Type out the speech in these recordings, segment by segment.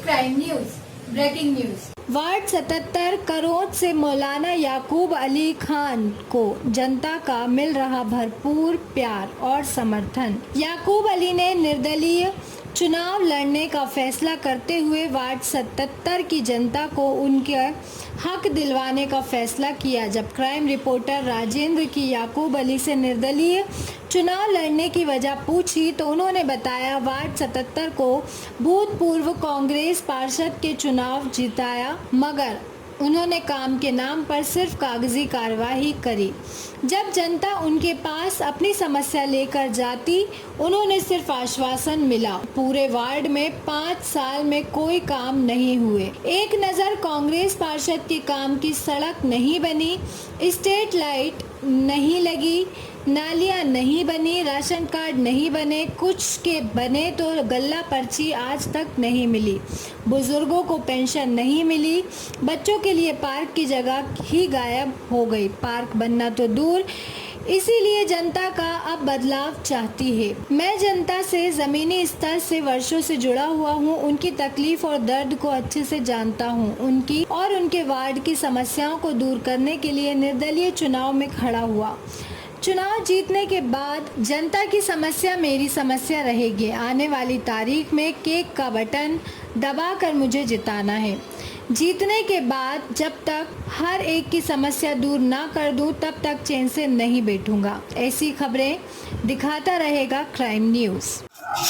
Crime news. Breaking news. Ward 77 crore से मौलाना याकूब अली खान को जनता का मिल रहा भरपूर प्यार और समर्थन। याकूब अली ने निर्दलीय चुनाव लड़ने का फैसला करते हुए वार्ड 77 की जनता को उनके हक दिलवाने का फैसला किया। जब क्राइम रिपोर्टर राजेंद्र की याकूब अली से निर्दलीय चुनाव लड़ने की वजह पूछी तो उन्होंने बताया वार्ड 77 को भूतपूर्व कांग्रेस पार्षद के चुनाव जिताया, मगर उन्होंने काम के नाम पर सिर्फ कागजी कार्रवाई करी। जब जनता उनके पास अपनी समस्या लेकर जाती, उन्होंने सिर्फ आश्वासन मिला। पूरे वार्ड में 5 साल में कोई काम नहीं हुए। एक नज़र कांग्रेस पार्षद के काम की सड़क नहीं बनी, स्ट्रीट लाइट नहीं लगी, नालियाँ नहीं बनी, राशन कार्ड नहीं बने, कुछ के बने तो गल्ला पर्ची आज तक नहीं मिली, बुजुर्गों को पेंशन नहीं मिली, बच्चों के लिए पार्क की जगह ही गायब हो गई, पार्क बनना तो दूर। इसीलिए जनता का अब बदलाव चाहती है। मैं जनता से ज़मीनी स्तर से वर्षों से जुड़ा हुआ हूँ, उनकी तकलीफ और दर्द को अच्छे से जानता हूँ। उनकी और उनके वार्ड की समस्याओं को दूर करने के लिए निर्दलीय चुनाव में खड़ा हुआ। चुनाव जीतने के बाद जनता की समस्या मेरी समस्या रहेगी। आने वाली तारीख में केक का बटन दबाकर मुझे जिताना है। जीतने के बाद जब तक हर एक की समस्या दूर ना कर दूं, तब तक चैन से नहीं बैठूंगा। ऐसी खबरें दिखाता रहेगा क्राइम न्यूज़।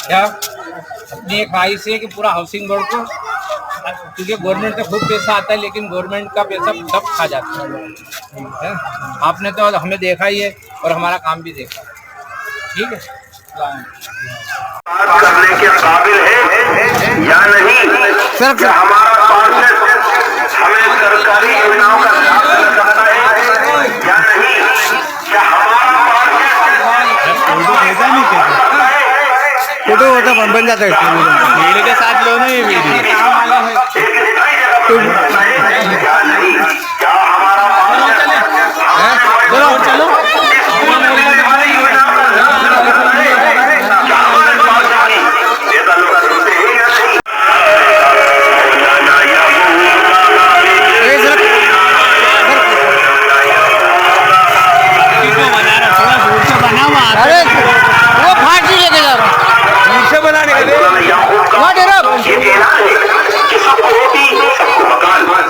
क्या अपनी एक ख्वाहिश है कि पूरा हाउसिंग बोर्ड को, क्योंकि गवर्नमेंट का खूब पैसा आता है लेकिन गवर्नमेंट का पैसा सब खा जाता है। आपने तो हमें देखा ही है और हमारा काम भी देखा। ठीक है, करने के काबिल है या नहीं सर, हमारा पार्षद हमें सरकारी योजनाओं का लाभ मिल सकता है या नहीं, क्या हमारा फोटो होता बन जाता है मेरे के साथ लो ना ये वीडियो या नहीं, क्या हमारा चलो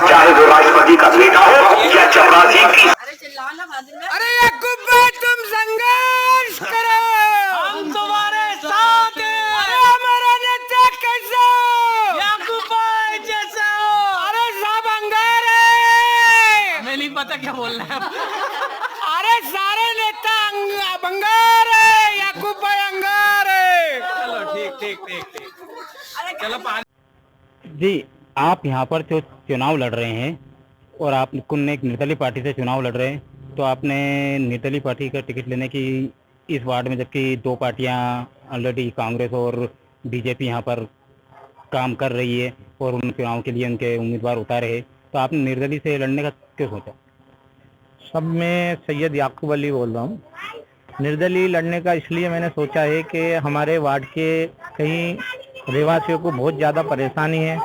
चाहे वो राष्ट्रपति का बेटा हो या चपरासी की। अरे याकूब भाई तुम संघर्ष करो, हम तुम्हारे साथ हैं। अरे हमारा नेता कैसा हो? याकूब भाई जैसा हो। अरे सब अंगार है। हमें नहीं पता क्या बोल रहे हैं। अरे सारे नेता अंगार है, याकूब भाई अंगार है। चलो ठीक। चलो जी, आप यहाँ पर जो चुनाव लड़ रहे हैं और आप कुन एक निर्दलीय पार्टी से चुनाव लड़ रहे हैं, तो आपने निर्दलीय पार्टी का टिकट लेने की इस वार्ड में, जबकि 2 पार्टियाँ ऑलरेडी कांग्रेस और बीजेपी यहाँ पर काम कर रही है और उन चुनाव के लिए उनके उम्मीदवार उतारे हैं, तो आपने निर्दलीय से लड़ने का क्यों सोचा? सब मैं सैयद याकूब अली बोल रहा हूँ। निर्दलीय लड़ने का इसलिए मैंने सोचा है कि हमारे वार्ड के कई रहवासियों को बहुत ज़्यादा परेशानी है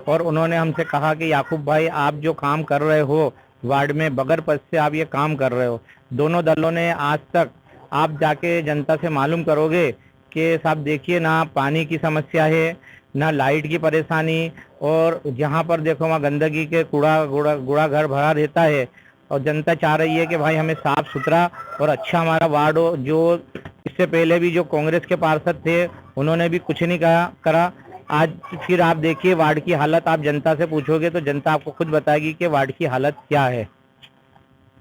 और उन्होंने हमसे कहा कि याकूब भाई आप जो काम कर रहे हो वार्ड में, बगैर पद से आप ये काम कर रहे हो। दोनों दलों ने आज तक, आप जाके जनता से मालूम करोगे कि साहब देखिए ना पानी की समस्या है, ना लाइट की परेशानी, और जहाँ पर देखो वहाँ गंदगी के कूड़ा घर भरा रहता है और जनता चाह रही है कि भाई हमें साफ सुथरा और अच्छा हमारा वार्ड हो। जो इससे पहले भी जो कांग्रेस के पार्षद थे उन्होंने भी कुछ नहीं करा। आज फिर आप देखिए वार्ड की हालत, आप जनता से पूछोगे तो जनता आपको खुद बताएगी कि वार्ड की हालत क्या है।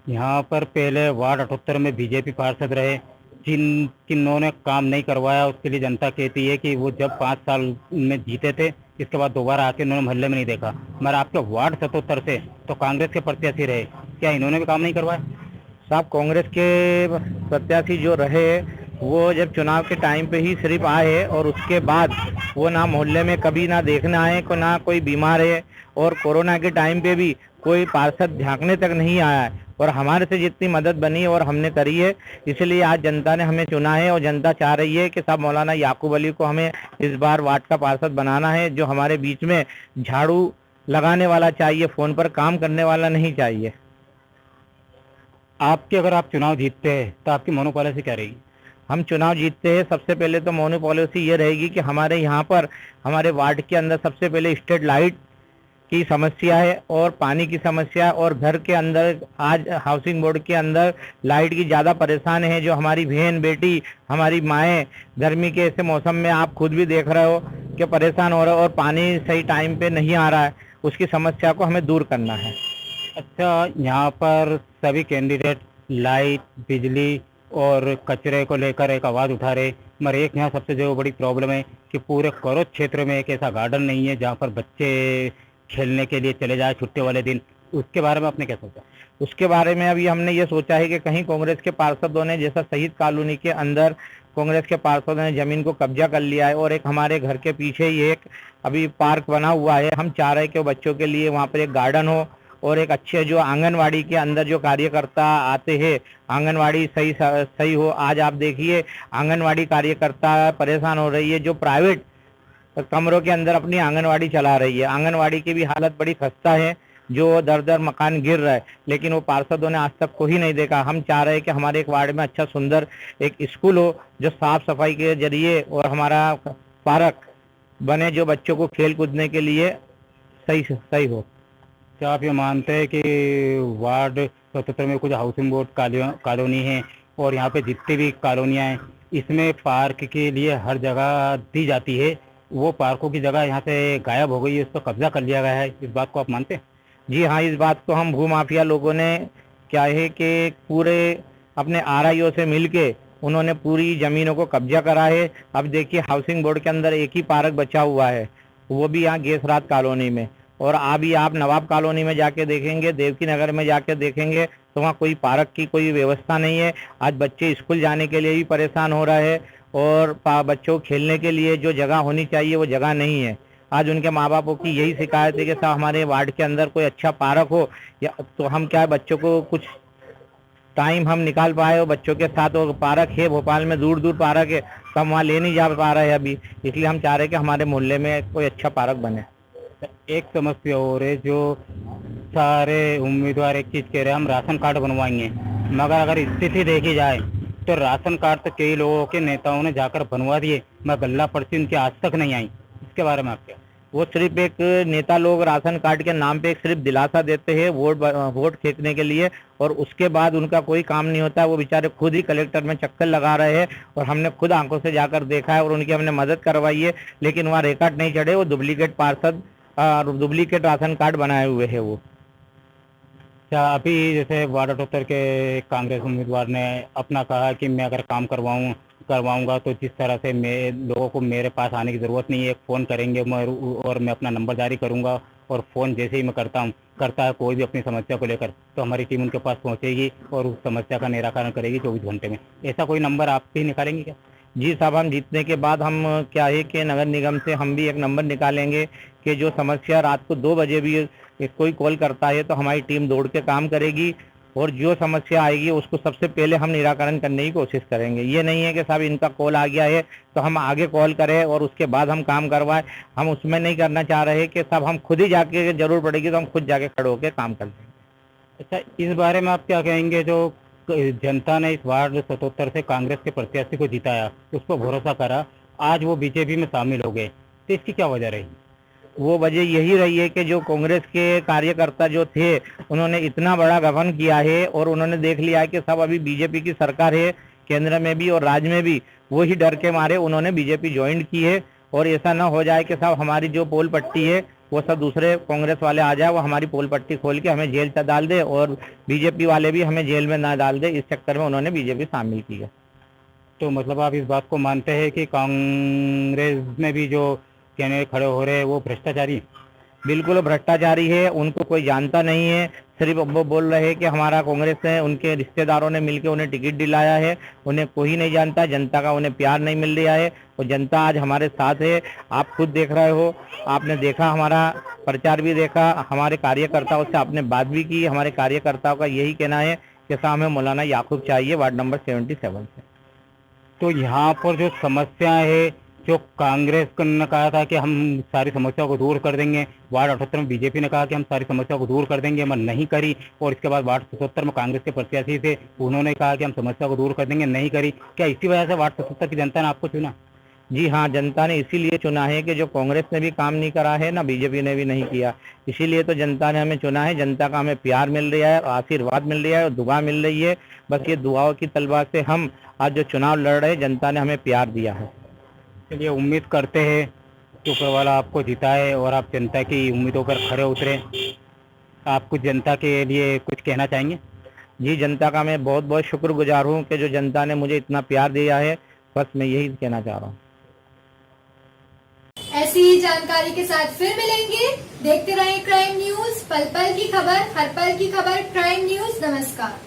यहाँ पर पहले वार्ड 78 में बीजेपी पार्षद रहे, जिन्होंने काम नहीं करवाया, उसके लिए जनता कहती है कि वो जब 5 साल में जीते थे, इसके बाद दोबारा आके उन्होंने मोहल्ले में नहीं देखा। मगर आपके वार्ड 77 से तो कांग्रेस के प्रत्याशी रहे, क्या इन्होंने भी काम नहीं करवाया? साहब कांग्रेस के प्रत्याशी जो रहे वो जब चुनाव के टाइम पे ही सिर्फ आए और उसके बाद वो ना मोहल्ले में कभी ना देखने आए, को ना कोई बीमार है, और कोरोना के टाइम पे भी कोई पार्षद झांकने तक नहीं आया है। और हमारे से जितनी मदद बनी और हमने करी है, इसलिए आज जनता ने हमें चुना है और जनता चाह रही है कि साहब मौलाना याकूब अली को हमें इस बार वार्ड का पार्षद बनाना है, जो हमारे बीच में झाड़ू लगाने वाला चाहिए, फोन पर काम करने वाला नहीं चाहिए। आपके अगर आप चुनाव जीतते हैं तो आपकी मोनो पॉलिसी क्या रहेगी? हम चुनाव जीतते हैं, सबसे पहले तो मोनो पॉलिसी ये रहेगी कि हमारे यहाँ पर हमारे वार्ड के अंदर सबसे पहले स्ट्रीट लाइट की समस्या है और पानी की समस्या, और घर के अंदर आज हाउसिंग बोर्ड के अंदर लाइट की ज़्यादा परेशान है। जो हमारी बहन बेटी, हमारी माएँ गर्मी के ऐसे मौसम में आप खुद भी देख रहे हो कि परेशान हो रहे हो और पानी सही टाइम पे नहीं आ रहा है, उसकी समस्या को हमें दूर करना है। अच्छा, यहाँ पर सभी कैंडिडेट लाइट, बिजली और कचरे को लेकर एक आवाज़ उठा रहे, मगर एक यहाँ सबसे जो बड़ी प्रॉब्लम है कि पूरे करोड़ क्षेत्र में एक ऐसा गार्डन नहीं है जहाँ पर बच्चे खेलने के लिए चले जाए छुट्टी वाले दिन। उसके बारे में आपने क्या सोचा? उसके बारे में अभी हमने ये सोचा है कि कहीं कांग्रेस के पार्षदों ने, जैसा शहीद कॉलोनी के अंदर कांग्रेस के पार्षदों ने जमीन को कब्जा कर लिया है और एक हमारे घर के पीछे ही एक अभी पार्क बना हुआ है, हम चाह रहे हैं कि बच्चों के लिए वहाँ पर एक गार्डन हो और एक अच्छे जो आंगनवाड़ी के अंदर जो कार्यकर्ता आते हैं, आंगनवाड़ी सही हो। आज आप देखिए आंगनवाड़ी कार्यकर्ता परेशान हो रही है, जो प्राइवेट कमरों के अंदर अपनी आंगनवाड़ी चला रही है। आंगनवाड़ी की भी हालत बड़ी खस्ता है, जो दर दर मकान गिर रहा है, लेकिन वो पार्षदों ने आज तक कोई नहीं देखा। हम चाह रहे हैं कि हमारे एक वार्ड में अच्छा सुंदर एक स्कूल हो जो साफ सफाई के जरिए और हमारा पार्क बने जो बच्चों को खेल कूदने के लिए सही हो। क्या आप ये मानते हैं कि वार्ड 77 में कुछ हाउसिंग बोर्ड कॉलोनी है और यहाँ पे जितनी भी कॉलोनियाँ हैं इसमें पार्क के लिए हर जगह दी जाती है, वो पार्कों की जगह यहाँ से गायब हो गई है, उस पर कब्जा कर लिया गया है, इस बात को आप मानते हैं? जी हाँ, इस बात को हम भूमाफिया लोगों ने क्या है कि पूरे अपने आरआईओ से मिलके उन्होंने पूरी जमीनों को कब्जा करा है। अब देखिए हाउसिंग बोर्ड के अंदर एक ही पार्क बचा हुआ है, वो भी यहाँ गेसरात कॉलोनी में, और अभी आप नवाब कॉलोनी में जाके देखेंगे, देवकी नगर में जाके देखेंगे तो वहाँ कोई पार्क की कोई व्यवस्था नहीं है। आज बच्चे स्कूल जाने के लिए भी परेशान हो रहे हैं और बच्चों को खेलने के लिए जो जगह होनी चाहिए वो जगह नहीं है। आज उनके माँ बापों की यही शिकायत है कि साहब हमारे वार्ड के अंदर कोई अच्छा पार्क हो, या तो हम क्या बच्चों को कुछ टाइम हम निकाल पाए हो बच्चों के साथ। वो पार्क है भोपाल में, दूर दूर पार्क है, तो हम वहाँ ले नहीं जा पा रहे हैं अभी, इसलिए हम चाह रहे हैं कि हमारे मोहल्ले में कोई अच्छा पार्क बने। एक समस्या और है, जो सारे उम्मीदवार एक चीज़ कह रहे हैं हम राशन कार्ड बनवाएंगे, मगर अगर स्थिति देखी जाए तो राशन कार्ड तो कई लोगों के नेताओं ने जाकर बनवा दिए, मगर गल्ला पर्ची उनकी आज तक नहीं आई। इसके बारे में आप क्या? वो सिर्फ एक नेता लोग राशन कार्ड के नाम पे एक सिर्फ दिलासा देते हैं वोट खींचने के लिए, और उसके बाद उनका कोई काम नहीं होता। वो बेचारे खुद ही कलेक्टर में चक्कर लगा रहे हैं और हमने खुद आंखों से जाकर देखा है और उनकी हमने मदद करवाई है, लेकिन वहाँ रिकॉर्ड नहीं चढ़े। वो डुप्लीकेट पार्षद डुप्लीकेट राशन कार्ड बनाए हुए है वो। क्या अभी जैसे वार्ड 78 के कांग्रेस उम्मीदवार ने अपना कहा कि मैं अगर काम करवाऊंगा तो जिस तरह से मैं लोगों को मेरे पास आने की ज़रूरत नहीं है, फ़ोन करेंगे और मैं अपना नंबर जारी करूंगा, और फ़ोन जैसे ही मैं करता है कोई भी अपनी समस्या को लेकर तो हमारी टीम उनके पास पहुंचेगी और उस समस्या का निराकरण करेगी 24 घंटे में। ऐसा कोई नंबर आप भी निकालेंगे क्या? जी साहब, हम जीतने के बाद हम क्या है कि नगर निगम से हम भी एक नंबर निकालेंगे कि जो समस्या रात को 2 बजे भी कोई कॉल करता है तो हमारी टीम दौड़ के काम करेगी, और जो समस्या आएगी उसको सबसे पहले हम निराकरण करने की कोशिश करेंगे। ये नहीं है कि साहब इनका कॉल आ गया है तो हम आगे कॉल करें और उसके बाद हम काम करवाएं। हम उसमें नहीं करना चाह रहे कि साहब हम खुद ही जाके जरूर पड़ेगी तो हम खुद जाके खड़े होकर काम कर लेंगे। अच्छा, इस बारे में आप क्या कहेंगे, जो जनता ने इस वार्ड 77 से कांग्रेस के प्रत्याशी को जिताया, उस पर भरोसा करा, आज वो बीजेपी में शामिल हो गए, तो इसकी क्या वजह रही? वो वजह यही रही है कि जो कांग्रेस के कार्यकर्ता जो थे उन्होंने इतना बड़ा गठन किया है और उन्होंने देख लिया है कि सब अभी बीजेपी की सरकार है केंद्र में भी और राज्य में भी, वो ही डर के मारे उन्होंने बीजेपी ज्वाइन की है। और ऐसा ना हो जाए कि साहब हमारी जो पोल पट्टी है वो सब दूसरे कांग्रेस वाले आ जाए, वो हमारी पोल पट्टी खोल के हमें जेल तक डाल दे और बीजेपी वाले भी हमें जेल में ना डाल दे, इस चक्कर में उन्होंने बीजेपी शामिल की है। तो मतलब आप इस बात को मानते हैं कि कांग्रेस में भी जो कैंडिडेट खड़े हो रहे हैं वो भ्रष्टाचारी? बिल्कुल भ्रष्टाचारी है, उनको कोई जानता नहीं है। सिर्फ वो बोल रहे हैं कि हमारा कांग्रेस ने उनके रिश्तेदारों ने मिलकर उन्हें टिकट दिलाया है, उन्हें कोई नहीं जानता, जनता का उन्हें प्यार नहीं मिल रहा है और जनता आज हमारे साथ है। आप खुद देख रहे हो, आपने देखा हमारा प्रचार भी देखा, हमारे कार्यकर्ताओं से आपने बात भी की। हमारे कार्यकर्ताओं का यही कहना है कि साहब हमें मौलाना याकूब चाहिए वार्ड नंबर 77 से। तो यहाँ पर जो समस्या है, जो कांग्रेस ने कहा था कि हम सारी समस्याओं को दूर कर देंगे, वार्ड 78 में बीजेपी ने कहा कि हम सारी समस्याओं को दूर कर देंगे, मगर नहीं करी। और इसके बाद वार्ड 77 में कांग्रेस के प्रत्याशी थे, उन्होंने कहा कि हम समस्या को दूर कर देंगे, नहीं करी। क्या इसी वजह से वार्ड 77 की जनता ने आपको चुना? जी हाँ, जनता ने इसीलिए चुना है कि जो कांग्रेस ने भी काम नहीं करा है ना बीजेपी ने भी नहीं किया, इसीलिए तो जनता ने हमें चुना है। जनता का हमें प्यार मिल रहा है, आशीर्वाद मिल रहा है और दुआ मिल रही है। बस ये दुआओं की तलवार से हम आज जो चुनाव लड़ रहे हैं, जनता ने हमें प्यार दिया है। चलिए, उम्मीद करते हैं कि ऊपर वाला आपको जिताए और आप जनता की उम्मीदों पर खरे उतरे। आप कुछ जनता के लिए कुछ कहना चाहेंगे? जी, जनता का मैं बहुत बहुत शुक्रगुजार हूँ कि जो जनता ने मुझे इतना प्यार दिया है। बस मैं यही कहना चाह रहा हूँ। ऐसी ही जानकारी के साथ फिर मिलेंगे। देखते रहें क्राइम न्यूज, पल पल की खबर, हर पल की खबर। क्राइम न्यूज, नमस्कार।